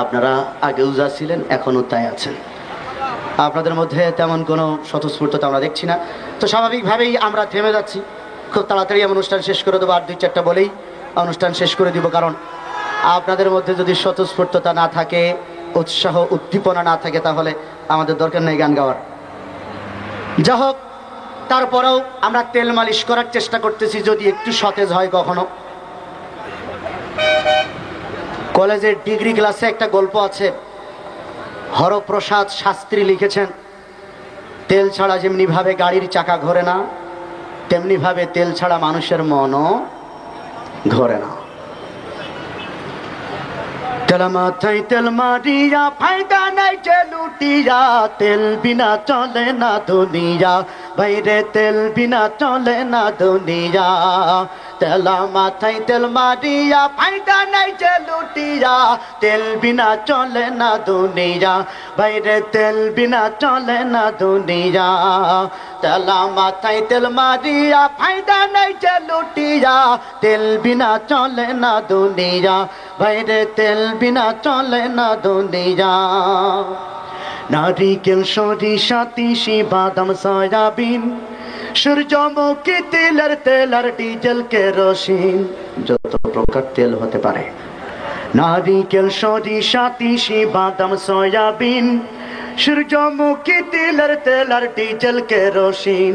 আপনারা আগেও যা ছিলেন এখনো তাই আছেন, আপনাদের মধ্যে তেমন কোনো স্বতঃস্ফূর্ততা আমরা দেখছি না। তো স্বাভাবিকভাবেই আমরা থেমে যাচ্ছি, খুব তাড়াতাড়ি আমি অনুষ্ঠান শেষ করে দেবো, আর 2-4টা বলেই অনুষ্ঠান শেষ করে দিব। কারণ আপনাদের মধ্যে যদি স্বতঃস্ফূর্ততা না থাকে, উৎসাহ উদ্দীপনা না থাকে, তাহলে আমাদের দরকার নেই গান গাওয়ার। যা হোক, তারপরেও আমরা তেল মালিশ করার চেষ্টা করতেছি, যদি একটু সতেজ হয় কখনো। কলেজের ডিগ্রি ক্লাসে একটা গল্প আছে, হরপ্রসাদ শাস্ত্রী লিখেছেন, তেল ছাড়া যেমনি ভাবে গাড়ির চাকা ঘোরে না, তেমনি ভাবে তেল ছাড়া মানুষের মনও ঘোরে না। তেল মাথায় তেল মারিয়া ফায়দা নাই যে লুটিয়া, তেল বিনা চলে না দুনিয়া, বাইরে তেল বিনা চলে না দুনিয়া। তেল মাথায় তেল মারিয়া ফায়দা নাই যে লুটিয়া, তেল বিনা চলে না দুনিয়া, বাইরে তেল বিনা চলে না দুনিয়া। তেল মাথায় তেল মারিয়া ফায়দা নাই যে লুটিয়া, তেল বিনা চলে না দুনিয়া, বাইরে তেল বিনা চলে না দুনিয়া। নারিকেল সরিষা তিসি বাদাম সয়াবিন, সূর্যমুখী তেলের তেল আর ডিজেল কেরোসিন, যত প্রকার তেল হতে পারে। নারিকেল সরিষা তিসি বাদাম সয়াবিন, সূর্যমুখী তেলের তেল আর ডিজেল কেরোসিন।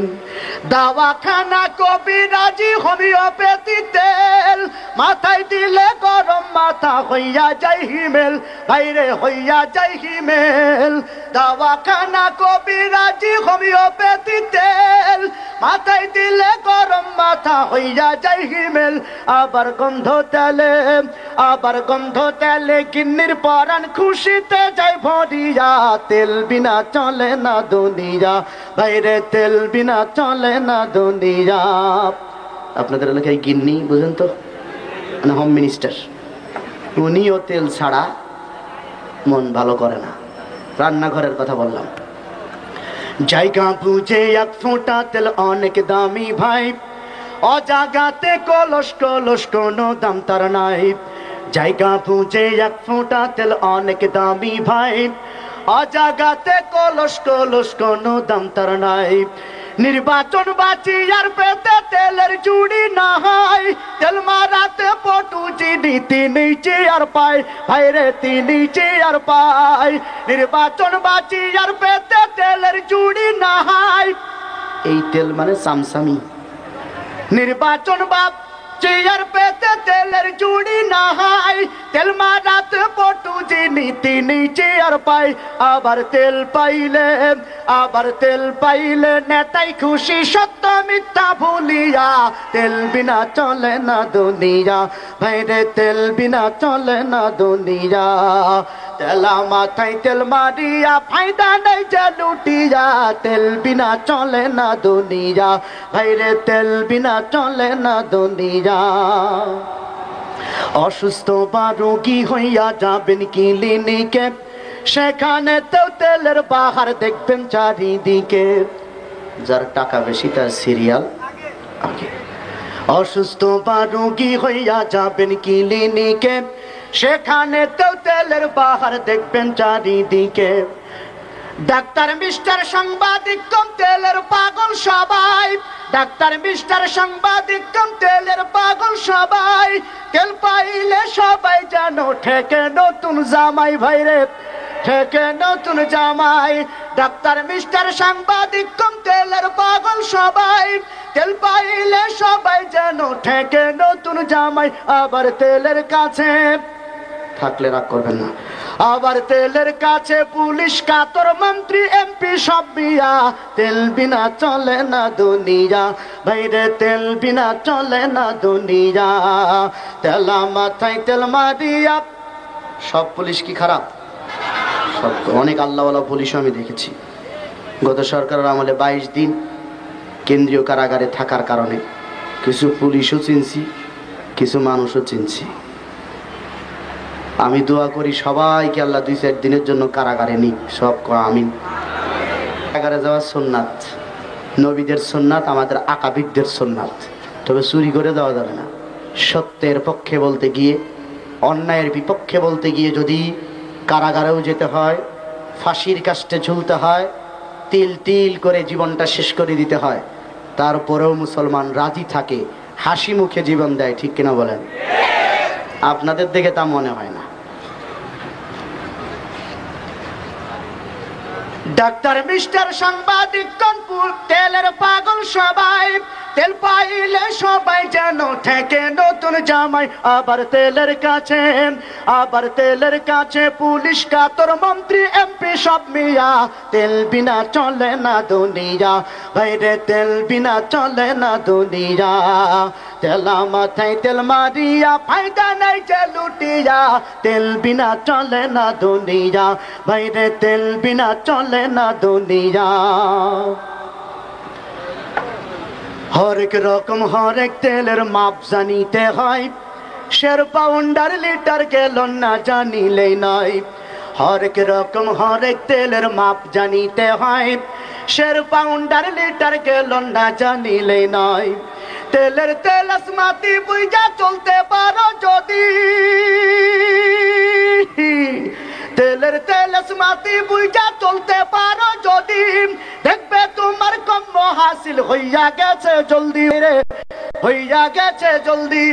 দাওয়াখানা কবিরাজি হোমিওপ্যাথি তেল, মাথায় দিলে গরম মাথা হইয়া যায় হিমেল, বাইরে হইয়া যায় হিমেল। দাওয়াখানা কবিরাজি হোমিওপ্যাথি তেল, মাথায় দিলে গরম মাথা হইয়া যায় হিমেল। আবার গন্ধ তেলে, আবার গন্ধ তেলে গিন্নির পরাণ খুশিতে যায় ভরিয়া, তেল বিনা চলে না দুনিয়া, বাইরে তেল বিনা চলে না দুনিয়া। আপনাদের এলাকায় গিন্নি বুঝেন তো, মানে হোম মিনিস্টার, উনিও তেল ছাড়া মন ভালো করে না। রান্নাঘরের কথা বললাম। জায়গা বুঝে এক ফোঁটা তেল অনেক দামি ভাই, অজাগাতে কলস কলস কোনো দাম তার নাই। জায়গা বুঝে এক ফোঁটা তেল অনেক দামি ভাই, অজাগাতে কলস কলস কোনো দাম তার নাই। নির্বাচন বাঁচি আর পেতে তেলের জুড়ি না হয়, তেল মারাতে পটু চিনি তিনি চেয়ার পায়, ভাইরে তিনি চেয়ার পায়। নির্বাচন বাঁচি আর পেতে তেলের জুড়ি না হয়, এই তেল মানে সামসামি। নির্বাচন বাপ চেয়ার পেতে তেলের জুড়ি না হয়, তেল মারাতে পটু যিনি তিনি চেয়ার পায়। আবার তেল পাইলে, আবার তেল পাইলে নেতাই খুশি সত্য মিথ্যা ভুলিয়া, তেল বিনা চলে না দুনিয়া, ভাইরে তেল বিনা চলে না দুনিয়া। তেলা মাথায় তেল মারিয়া ফায়দা নেই যে লুটিয়া, তেল বিনা চলে না দুনিয়া, ভাইরে তেল বিনা চলে না দুনিয়া। অসুস্থ বা রোগী হইয়া যাবেন ক্লিনিকে, সেখানে তো তেলের বাহার দেখবেন চারিদিকে, যার টাকা বেশি তার সিরিয়াল আগে। অসুস্থ বা রোগী হইয়া যাবেন ক্লিনিকে, সেখানে তো তেলের বাহার দেখবেন চারিদিকে। ডাক্তার মিস্টার সাংবাদিক কম তেলের পাগল সবাই, ডাক্তার মিস্টার সাংবাদিক কম তেলের পাগল সবাই। তেল পাইলে সবাই যেন ঠেকে নতুন জামাই, ভাইরে ঠেকে নতুন জামাই। ডাক্তার মিস্টার সাংবাদিক কম তেলের পাগল সবাই, তেল পাইলে সবাই যেন ঠেকে নতুন জামাই। আবার তেলের কাছে থাকলে রাগ করবেন না, আবার তেলের কাছে পুলিশ কাতর মন্ত্রী এমপি সব বিয়া, তেল বিনা চলে না দুনিয়া, ভাইরে তেল বিনা চলে না দুনিয়া। তেলা মাথায় তেল মারিয়া, সব পুলিশ কি খারাপ? সব, অনেক আল্লাহওয়ালা পুলিশও আমি দেখেছি। গত সরকারের আমলে 22 দিন কেন্দ্রীয় কারাগারে থাকার কারণে কিছু পুলিশও চিনছি, কিছু মানুষও চিনছি। আমি দোয়া করি সবাইকে আল্লাহ 2-4 দিনের জন্য কারাগারে নিক, সব আমিন। কারাগারে যাওয়ার সুন্নাত, নবীদের সুন্নাত, আমাদের আকাবিরদের সুন্নাত। তবে চুরি করে দেওয়া যাবে না। সত্যের পক্ষে বলতে গিয়ে, অন্যায়ের বিপক্ষে বলতে গিয়ে যদি কারাগারেও যেতে হয়, ফাঁসির কাস্টে ঝুলতে হয়, তিল তিল করে জীবনটা শেষ করে দিতে হয়। তারপরেও মুসলমান রাজি থাকে, হাসি মুখে জীবন দেয়। ঠিক কিনা বলেন? আপনাদের দেখে তা মনে হয় না। ডাক্তার, মিস্টার, সাংবাদিক, কানপুর তেলের পাগল সবাই, তেল পাইলে সবাই যেন ঠেকে নতুন জামাই। আবার তেলের কাছে পুলিশ, কাতর মন্ত্রী, এমপি সব মিয়া। তেল বিনা চলে না দুনিয়া, ভাইরে তেল বিনা চলে না দুনিয়া। তেলা মাথায় তেল মারিয়া, ফায়দা নাই যে লুটিয়া। তেল বিনা চলে না দুনিয়া, ভাইরে তেল বিনা চলে না দুনিয়া। হরেক রকম হরেক তেলের মাপ জানিতে হয়, শের পাউন্ডার লিটার গেলন না জানিলেই নয়। হরেক রকম হরেক তেলের মাপ জানিতে হয়, শের পাউন্ডার লিটার গেলন না জানিলেই নয়। তেলের তেল আসমাতি বুইজা চলতে পারো যদি, তেলের তেল আসমাতি বুইজা চলতে পারো যদি, দেখবে তোমার কম হাসিল হইয়া গেছে জলদি রে, হইয়া গেছে জলদি।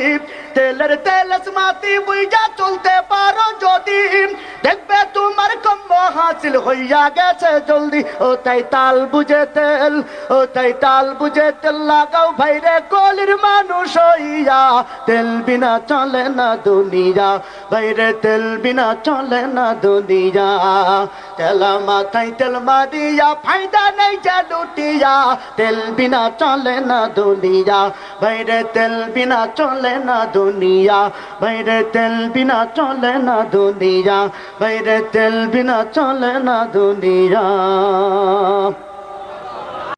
তেলের তেল আসমাতি বুইজা চলতে পারো যদি, দেখবে তোমার কম হাসিল হইয়া গেছে জলদি। ও তাই তাল বুঝে তেল, ও তাই তাল বুঝে তেল লাগাও ভাইরে কলির মানুষ হইয়া। তেল বিনা চলে না দুনিয়া, ভাইরে তেল বিনা চলে না দুনিয়া। তেলা মাথায় তেল মারিয়া, ফায়দা নেই যে লুটিয়া। তেল বিনা চলে না দুনিয়া, ভাইরে তেল বিনা চলে না দুনিয়া। ভাইরে তেল বিনা চলে না দুনিয়া, ভাইরে তেল বিনা চলে না দুনিয়া।